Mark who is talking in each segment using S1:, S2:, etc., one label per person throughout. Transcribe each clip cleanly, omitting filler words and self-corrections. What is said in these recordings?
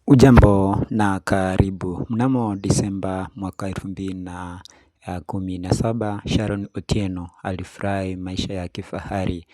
S1: Ujambo na karibu. Mnamo Disemba mwaka 2017, Sharon Otieno alifurahi maisha ya kifahari.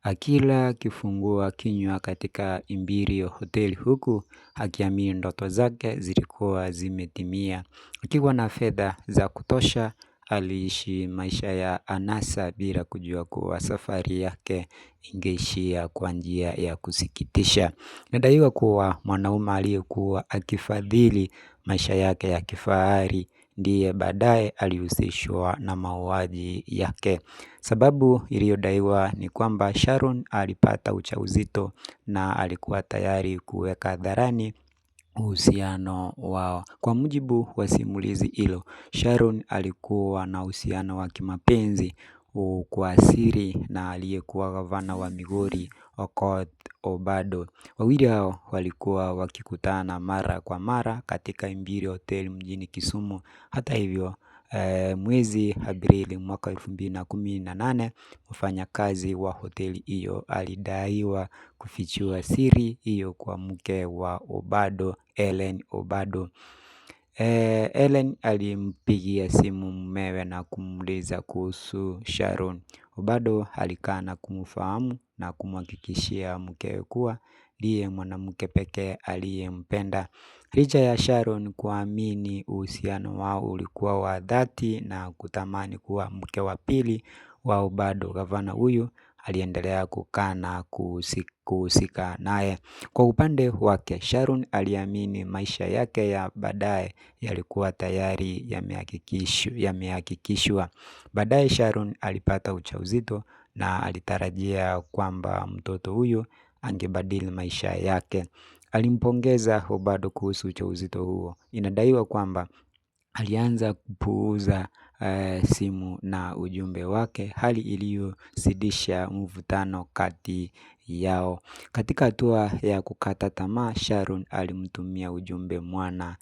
S1: Akila kifungua kinywa katika Imperial Hotel huku akiamini ndoto zake zilikuwa zimetimia. Akiwa na fedha za kutosha, aliishi maisha ya anasa bila kujua kuwa safari yake ingeishia kwa njia ya kusikitisha. Inadaiwa kuwa mwanaume aliyekuwa akifadhili maisha yake ya kifahari ndiye baadaye alihusishwa na mauaji yake. Sababu iliyodaiwa ni kwamba Sharon alipata ujauzito na alikuwa tayari kuweka hadharani uhusiano wao. Kwa mujibu wa simulizi hilo, Sharon alikuwa na uhusiano wa kimapenzi kwa siri na aliyekuwa gavana wa Migori, Okoth Obado. Wawili hao walikuwa wakikutana mara kwa mara katika Imperial Hotel mjini Kisumu. Hata hivyo, mwezi Aprili mwaka 2018, mfanyakazi wa hoteli hiyo alidaiwa kufichua siri hiyo kwa mke wa Obado, Ellen Obado. Ellen alimpigia simu mumewe na kumuuliza kuhusu Sharon. Obado alikana kumfahamu na kumhakikishia mkewe kuwa ndiye mwanamke pekee aliyempenda. Licha ya Sharon kuamini uhusiano wao ulikuwa wa dhati na kutamani kuwa mke wa pili wa Obado, gavana huyu aliendelea kukana kuhusika naye. Kwa upande wake, Sharon aliamini maisha yake ya baadaye yalikuwa tayari yamehakikishwa. Baadaye Sharon alipata ujauzito na alitarajia kwamba mtoto huyo angebadili maisha yake. Alimpongeza Obado kuhusu ujauzito huo. Inadaiwa kwamba alianza kupuuza simu na ujumbe wake, hali iliyozidisha mvutano kati yao. Katika hatua ya kukata tamaa, Sharon alimtumia ujumbe mwana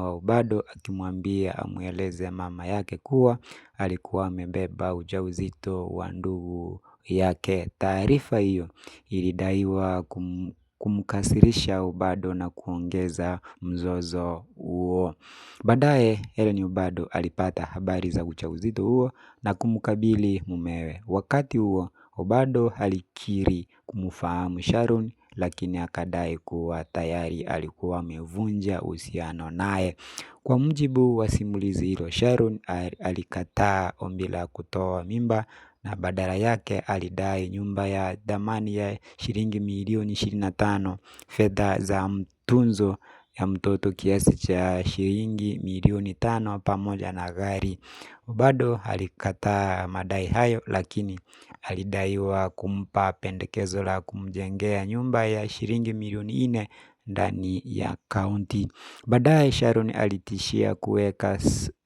S1: wa Obado akimwambia amueleze mama yake kuwa alikuwa amebeba ujauzito wa ndugu yake. Taarifa hiyo ilidaiwa kumkasirisha Obado na kuongeza mzozo huo. Baadaye Ellen Obado alipata habari za ujauzito huo na kumkabili mumewe. Wakati huo Obado alikiri kumfahamu Sharon, lakini akadai kuwa tayari alikuwa amevunja uhusiano naye. Kwa mujibu wa simulizi hilo, Sharon alikataa ombi la kutoa mimba na badala yake alidai nyumba ya thamani ya shilingi milioni 25, fedha za mtunzo ya mtoto kiasi cha shilingi milioni 5 pamoja na gari. Obado alikataa madai hayo, lakini alidaiwa kumpa pendekezo la kumjengea nyumba ya shilingi milioni 4 ndani ya kaunti. Baadaye Sharon alitishia kuweka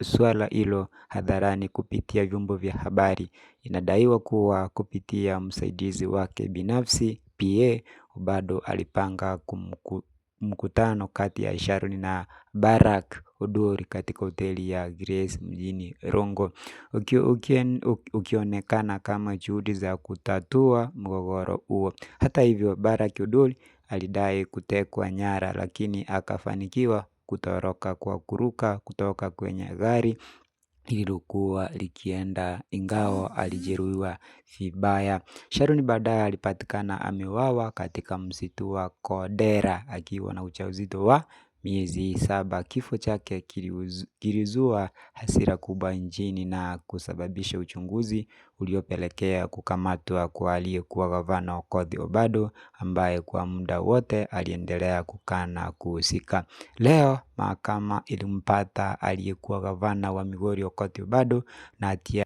S1: swala hilo hadharani kupitia vyombo vya habari. Inadaiwa kuwa kupitia msaidizi wake binafsi PA, Obado alipanga mkutano kati ya Sharon na Barack Odori katika hoteli ya Grace mjini Rongo, ukionekana kama juhudi za kutatua mgogoro huo. Hata hivyo, Barack Odori alidai kutekwa nyara, lakini akafanikiwa kutoroka kwa kuruka kutoka kwenye gari lililokuwa likienda, ingawa alijeruhiwa vibaya. Sharon baadaye alipatikana ameuawa katika msitu wa Kodera akiwa na ujauzito wa miezi 7. Kifo chake kilizua hasira kubwa nchini na kusababisha uchunguzi uliopelekea kukamatwa kwa aliyekuwa gavana Okoth Obado, ambaye kwa muda wote aliendelea kukana kuhusika. Leo mahakama ilimpata aliyekuwa gavana wa Migori Okoth Obado na hatia